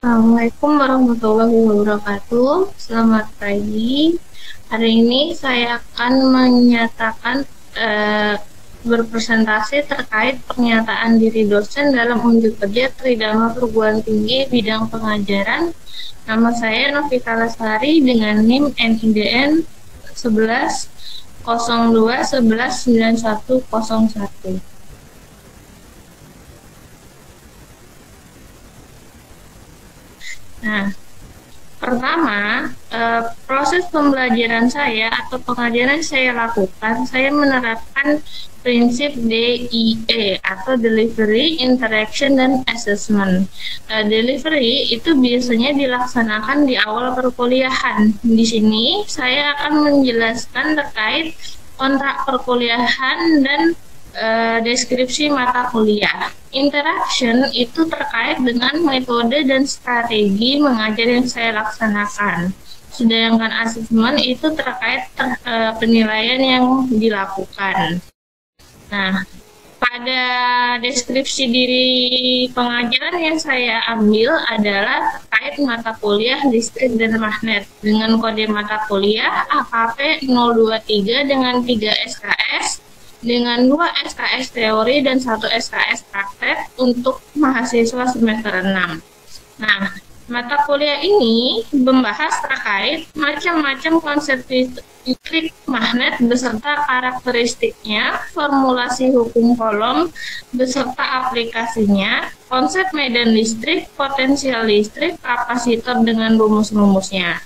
Assalamualaikum warahmatullahi wabarakatuh. Selamat pagi. Hari ini saya akan menyatakan eh, berpresentasi terkait pernyataan diri dosen dalam unjuk kerja Tridharma Perguruan Tinggi bidang pengajaran. Nama saya Novita Lestari dengan NIM NIDN 11 02 11 9101. Nah, pertama, proses pembelajaran saya atau pengajaran yang saya lakukan, saya menerapkan prinsip DIE atau Delivery, Interaction, dan Assessment. Delivery itu biasanya dilaksanakan di awal perkuliahan. Di sini saya akan menjelaskan terkait kontrak perkuliahan dan deskripsi mata kuliah. Interaction itu terkait dengan metode dan strategi mengajar yang saya laksanakan. Sedangkan asesmen itu terkait penilaian yang dilakukan. Nah, pada deskripsi diri pengajaran yang saya ambil adalah terkait mata kuliah listrik dan magnet dengan kode mata kuliah AKP 023 dengan 3 SKS, dengan 2 SKS teori dan 1 SKS praktek untuk mahasiswa semester 6. Nah, mata kuliah ini membahas terkait macam-macam konsep listrik magnet beserta karakteristiknya, formulasi hukum Coulomb beserta aplikasinya, konsep medan listrik, potensial listrik, kapasitor dengan rumus-rumusnya.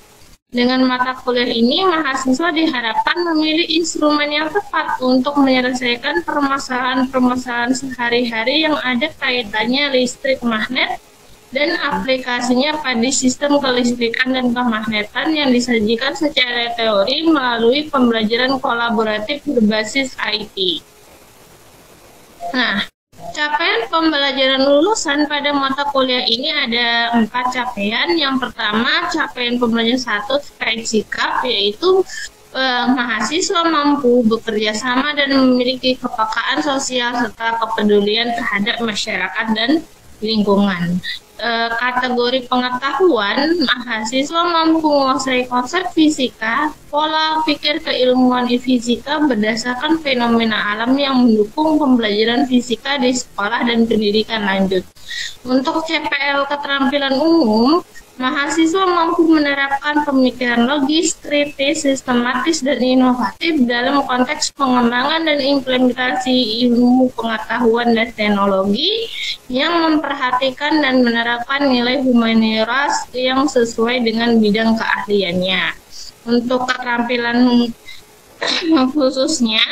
Dengan mata kuliah ini, mahasiswa diharapkan memilih instrumen yang tepat untuk menyelesaikan permasalahan-permasalahan sehari-hari yang ada kaitannya listrik magnet dan aplikasinya pada sistem kelistrikan dan kemagnetan yang disajikan secara teori melalui pembelajaran kolaboratif berbasis IT. Nah, capaian pembelajaran lulusan pada mata kuliah ini ada 4 capaian. Yang pertama, capaian pembelajaran 1 terkait sikap, yaitu mahasiswa mampu bekerja sama dan memiliki kepekaan sosial serta kepedulian terhadap masyarakat dan lingkungan. Kategori pengetahuan, mahasiswa mampu menguasai konsep fisika, pola pikir keilmuan fisika berdasarkan fenomena alam yang mendukung pembelajaran fisika di sekolah dan pendidikan lanjut. Untuk CPL keterampilan umum, mahasiswa mampu menerapkan pemikiran logis, kritis, sistematis, dan inovatif dalam konteks pengembangan dan implementasi ilmu pengetahuan dan teknologi yang memperhatikan dan menerapkan nilai humaniora yang sesuai dengan bidang keahliannya. Untuk keterampilan khususnya,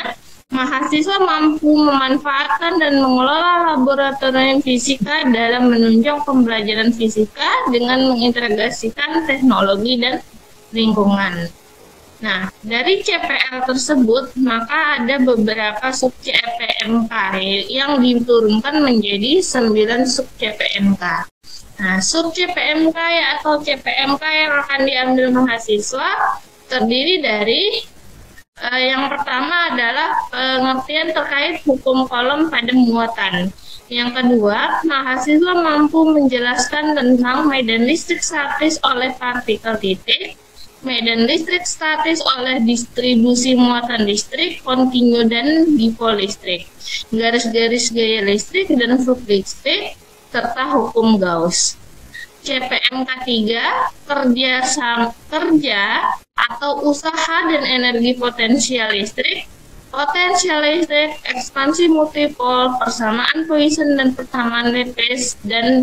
mahasiswa mampu memanfaatkan dan mengelola laboratorium fisika dalam menunjang pembelajaran fisika dengan mengintegrasikan teknologi dan lingkungan. Nah, dari CPL tersebut, maka ada beberapa sub CPMK yang diturunkan menjadi 9 sub CPMK. Nah, sub CPMK atau CPMK yang akan diambil mahasiswa terdiri dari yang pertama adalah pengertian terkait hukum Coulomb pada muatan. Yang kedua, mahasiswa mampu menjelaskan tentang medan listrik statis oleh partikel titik, medan listrik statis oleh distribusi muatan listrik, kontinu dan dipol listrik, garis-garis gaya listrik dan flux listrik, serta hukum Gauss. CPMK 3, kerja atau usaha dan energi potensial listrik, ekspansi multipol, persamaan Poisson dan persamaan Lipes, dan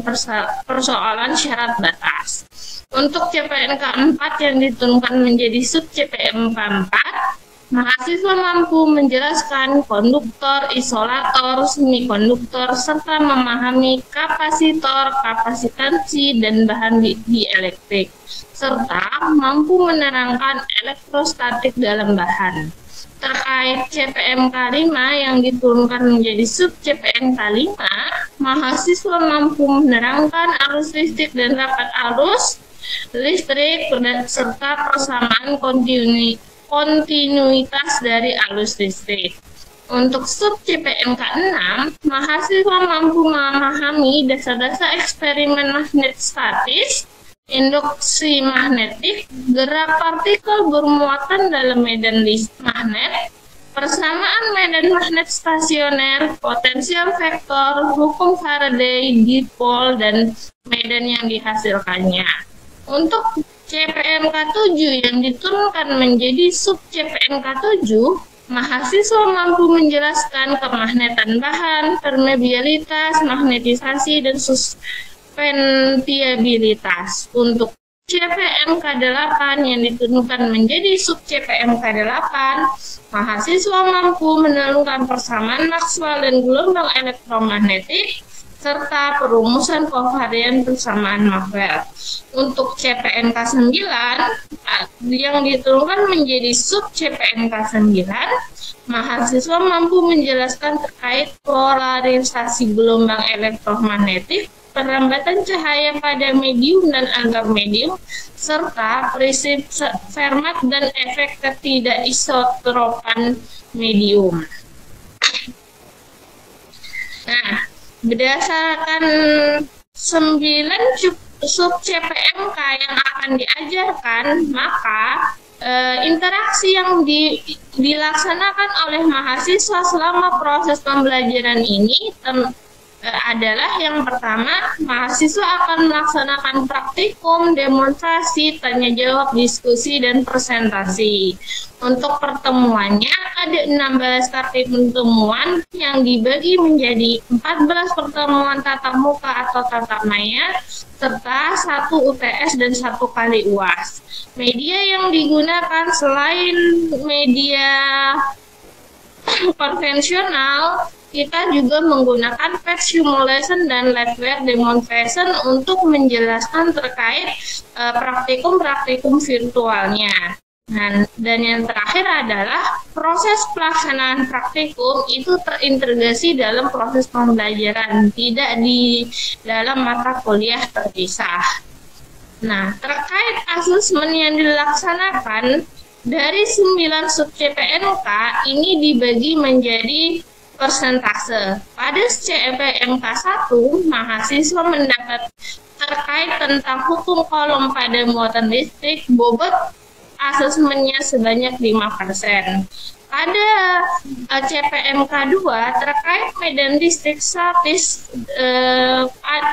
persoalan syarat batas. Untuk CPMK 4 yang diturunkan menjadi sub CPMK 4, mahasiswa mampu menjelaskan konduktor, isolator, semikonduktor, serta memahami kapasitor, kapasitansi, dan bahan dielektrik, serta mampu menerangkan elektrostatik dalam bahan. Terkait CPMK 5 yang diturunkan menjadi sub CPMK 5, mahasiswa mampu menerangkan arus listrik dan rapat arus listrik serta persamaan kontinuitas dari arus listrik. Untuk sub CPMK 6, mahasiswa mampu memahami dasar-dasar eksperimen magnet statis, induksi magnetik, gerak partikel bermuatan dalam medan magnet, persamaan medan magnet stasioner, potensial vektor, hukum Faraday, dipol, dan medan yang dihasilkannya. Untuk CPMK 7 yang diturunkan menjadi sub CPMK 7, mahasiswa mampu menjelaskan kemagnetan bahan, permeabilitas, magnetisasi, dan suspendibilitas. Untuk CPMK 8 yang diturunkan menjadi sub CPMK 8, mahasiswa mampu menemukan persamaan Maxwell dan gelombang elektromagnetik, serta perumusan kovarian persamaan Maxwell. Untuk CPMK 9 yang diturunkan menjadi sub CPMK 9, mahasiswa mampu menjelaskan terkait polarisasi gelombang elektromagnetik, perlambatan cahaya pada medium dan antar medium, serta prinsip Fermat dan efek ketidakisotropan medium. Nah, berdasarkan 9 sub CPMK yang akan diajarkan, maka interaksi yang dilaksanakan oleh mahasiswa selama proses pembelajaran ini adalah yang pertama, mahasiswa akan melaksanakan praktikum, demonstrasi, tanya jawab, diskusi, dan presentasi. Untuk pertemuannya ada 16 kali pertemuan yang dibagi menjadi 14 pertemuan tatap muka atau tatap maya, serta 1 UTS dan 1 kali UAS. Media yang digunakan selain media konvensional, kita juga menggunakan pet simulation dan liveware demonstration untuk menjelaskan terkait praktikum-praktikum virtualnya. Dan yang terakhir adalah proses pelaksanaan praktikum itu terintegrasi dalam proses pembelajaran, tidak di dalam mata kuliah terpisah. Nah, terkait asesmen yang dilaksanakan, dari 9 sub CPMK ini dibagi menjadi persentase. Pada CPMK 1, mahasiswa mendapat terkait tentang hukum kolom pada muatan listrik, bobot asesmennya sebanyak 5%. Pada CPMK 2 terkait medan listrik statis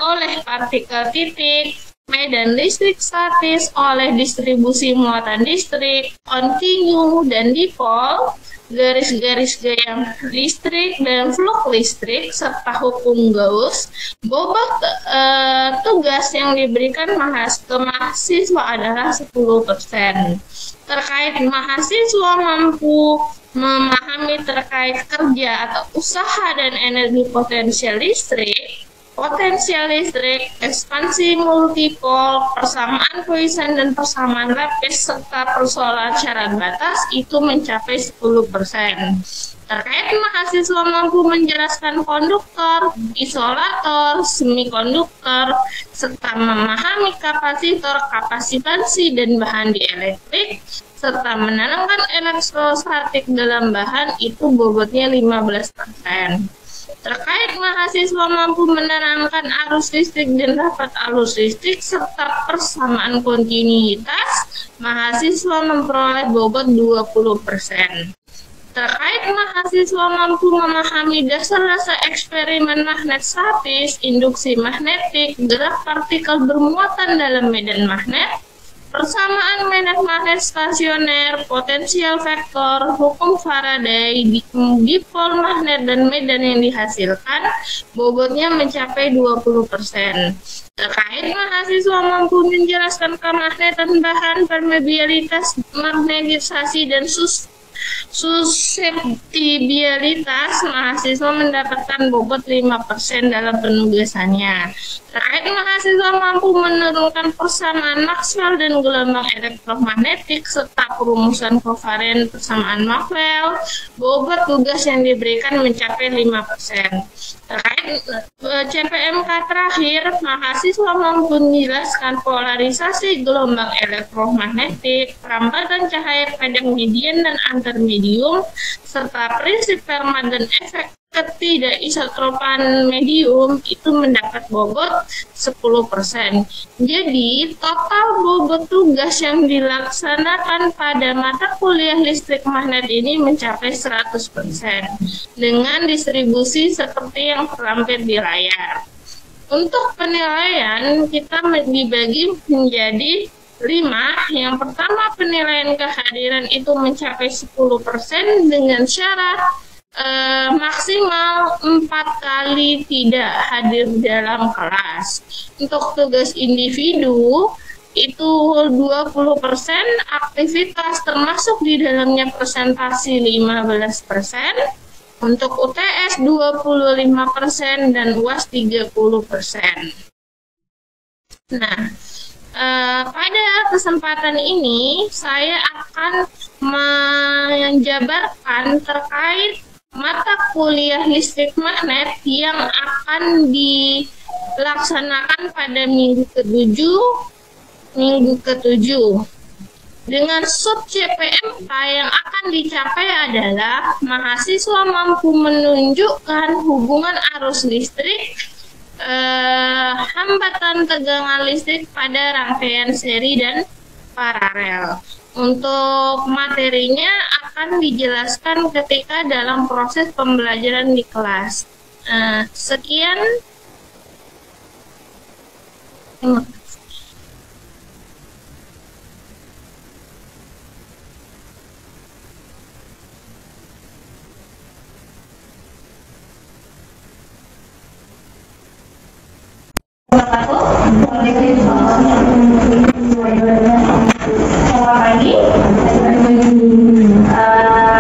oleh partikel titik, medan listrik statis oleh distribusi muatan listrik, kontinu dan dipol, garis-garis gaya listrik dan flux listrik, serta hukum Gauss, bobot tugas yang diberikan ke mahasiswa adalah 10%. Terkait mahasiswa mampu memahami terkait kerja atau usaha dan energi potensial listrik, ekspansi multipol, persamaan Poisson dan persamaan Laplace, serta persoalan syarat batas itu mencapai 10%. Terkait mahasiswa mampu menjelaskan konduktor, isolator, semikonduktor, serta memahami kapasitor, kapasitansi, dan bahan dielektrik, serta menerangkan elektrostatik dalam bahan itu bobotnya 15%. Terkait mahasiswa mampu menerangkan arus listrik dan rapat arus listrik serta persamaan kontinuitas, mahasiswa memperoleh bobot 20%. Terkait mahasiswa mampu memahami dasar-dasar eksperimen magnet statis, induksi magnetik, gerak partikel bermuatan dalam medan magnet, persamaan medan magnet stasioner, potensial vektor, hukum Faraday, dipol magnet, dan medan yang dihasilkan, bobotnya mencapai 20%. Terkait mahasiswa mampu menjelaskan kemagnetan bahan, permeabilitas, magnetisasi, dan susceptibilitas, mahasiswa mendapatkan bobot 5% dalam penugasannya. Terkait mahasiswa mampu menurunkan persamaan Maxwell dan gelombang elektromagnetik serta perumusan kovarian persamaan Maxwell, bobot tugas yang diberikan mencapai 5%. Terkait CPMK terakhir, mahasiswa mampu menjelaskan polarisasi gelombang elektromagnetik, perambatan cahaya pada median dan antarmedium, serta prinsip Fermat dan efek ketidakisotropan medium itu mendapat bobot 10%. Jadi, total bobot tugas yang dilaksanakan pada mata kuliah listrik magnet ini mencapai 100% dengan distribusi seperti yang terlampir di layar. Untuk penilaian, kita dibagi menjadi 5. Yang pertama, penilaian kehadiran itu mencapai 10% dengan syarat maksimal 4 kali tidak hadir dalam kelas. Untuk tugas individu itu 20%, aktivitas termasuk di dalamnya presentasi 15%, untuk UTS 25% dan UAS 30%. Nah, pada kesempatan ini saya akan menjabarkan terkait mata kuliah listrik magnet yang akan dilaksanakan pada minggu ke-7 dengan sub CPMK yang akan dicapai adalah mahasiswa mampu menunjukkan hubungan arus listrik, hambatan tegangan listrik pada rangkaian seri dan paralel. Untuk materinya akan dijelaskan ketika dalam proses pembelajaran di kelas. Sekian. Terima kasih. Selamat pagi.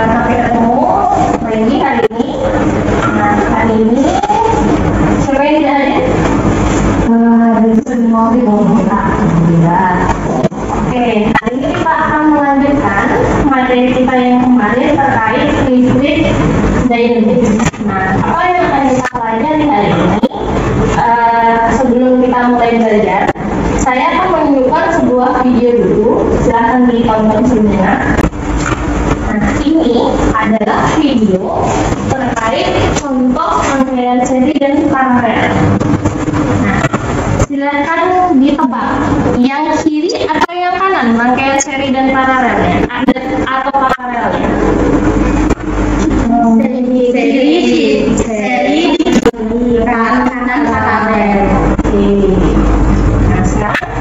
Sampai ketemu lagi hari ini. Nah, hari ini siapa yang dihadir? Dari semua kita. Oke, hari ini kita akan melanjutkan materi kita yang kemarin terkait listrik dynamics. Nah, apa yang akan kita pelajari hari ini? Sebelum kita mulai belajar, saya akan menunjukkan sebuah video dulu. Silahkan ditonton sebelumnya. Nah, ini adalah video terkait contoh rangkaian seri dan paralel. Nah, silahkan ditebak yang kiri atau yang kanan rangkaian seri dan paralelnya, atau paralelnya. Seri kanan paralel. Oke. Nah, sekarang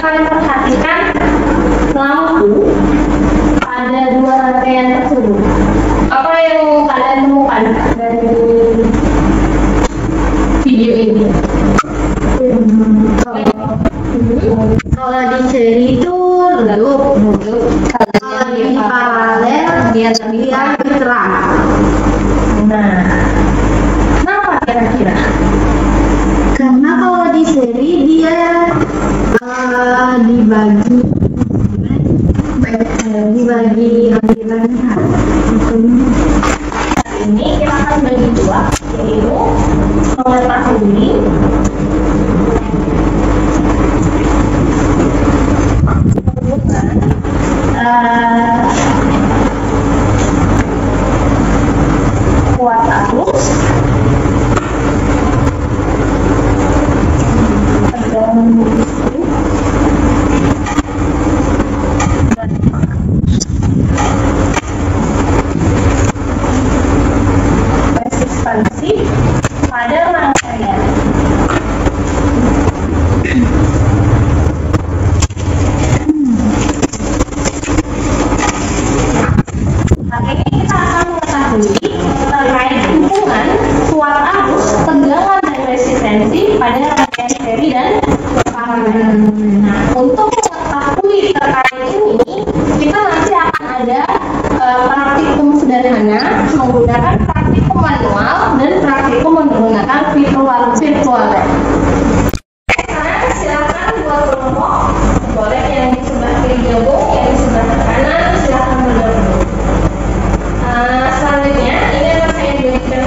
kalian perhatikan lampu pada dua rangkaian tersebut. Apa yang kalian temukan dari video ini? Kalau di seri itu redup, kalau di paralel dia terlihat terang. Nah, kenapa kira-kira? Karena kalau di seri dia dibagi alirannya. Ini kita akan bagi dua, yaitu mengetahui kuat arus tegangan listrik dan resistansi pada rangkaian. Hari ini kita akan mengetahui terkait hubungan kuat arus, tegangan dan resistensi pada rangkaian seri dan paralel. Nah, untuk mengetahui terkait ini, kita nanti akan ada praktikum sederhana menggunakan praktikum manual dan praktikum menggunakan virtual lab. Sekarang silakan buat kelompok, boleh yang di sebelah kiri gabung, yang di sebelah kanan silakan bergabung. Selanjutnya ini akan saya jadikan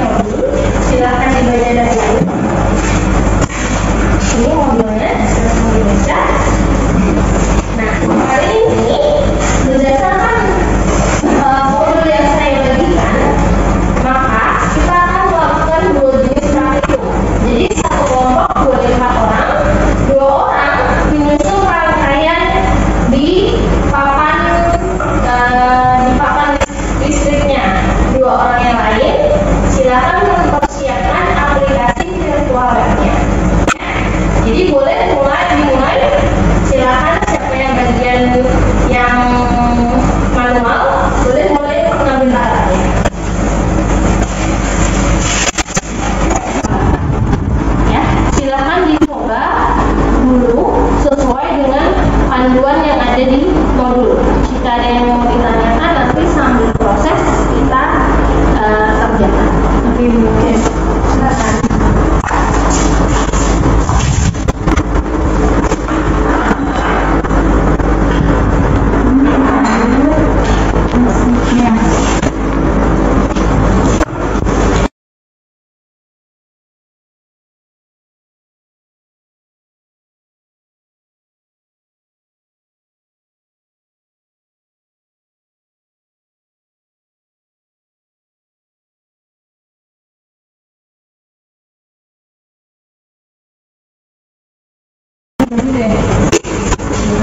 dulu deh.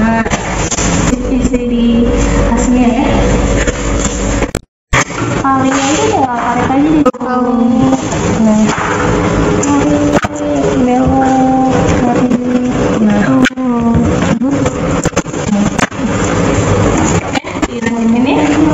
Nah, isi di hasilnya ya. Kalinya itu ya tarik aja di kali. Nah, tarik belok tarik. Nah, ini.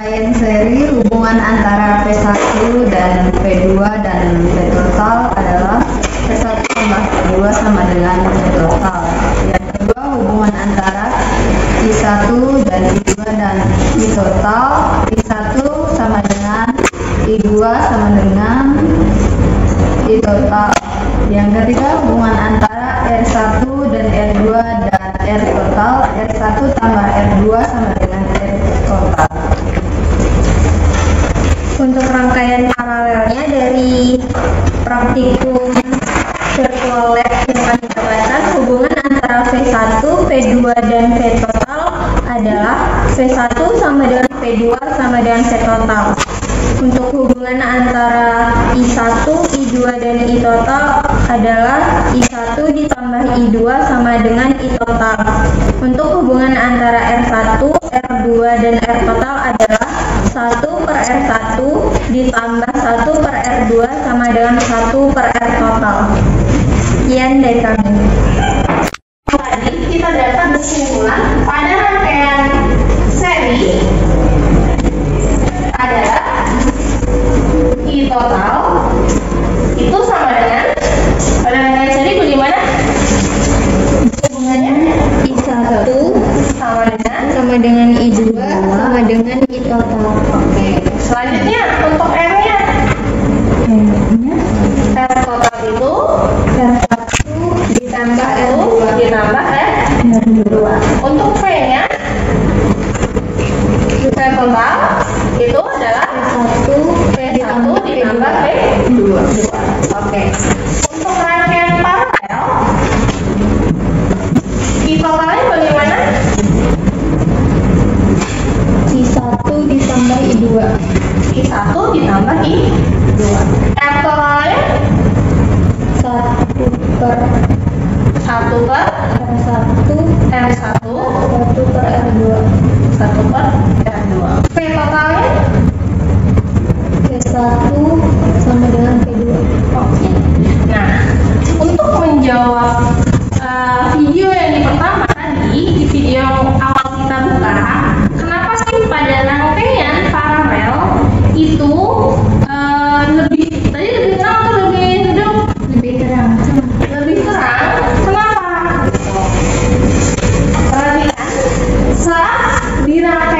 Rangkaian seri hubungan antara P1 dan P2 dan P total adalah P1 tambah P2 sama dengan P total. Yang kedua, hubungan antara I1 dan I2 dan I total. I1 sama dengan I2 sama dengan I total. Yang ketiga, hubungan antara R1 dan R2 dan R total. R1 tambah R2 sama dengan R total. Untuk rangkaian paralelnya dari praktikum virtual lab ilmuwan jabatan, hubungan antara V1, P2 dan V total adalah V1 sama dengan P2 sama dengan V total. Untuk hubungan antara I1, I2 dan I total adalah I1 ditambah I2 sama dengan I total. Untuk hubungan antara R1, R2 dan R total adalah 1 per R1 ditambah 1 per R2 sama dengan 1 per R total. Sekian dari kami. Tadi kita dapat kesimpulan pada rangkaian seri adalah I total itu sama dengan, pada rangkaian seri bagaimana? Hubungannya I1 sama dengan I2 sama dengan I total. Oke. Selanjutnya untuk R-nya. R total itu R1 ditambah R2 ditambah R2. Untuk V-nya, V total itu adalah V1 ditambah V2. Oke. Untuk rangkaian paralel, I totalnya bagaimana? I1 ditambah I2. I1 ditambah I2. R totalnya 1 per 1 per R1 R1 1 per R2. 1 per R2. V totalnya V1 sama dengan V2. oke. Nah, untuk menjawab video yang di pertama tadi, di video awal kita buka, kenapa sih pada rangkaian paralel itu lebih terang atau lebih redup? Lebih terang. Lebih terang. Kenapa? Perhatikan, saat di rangkaian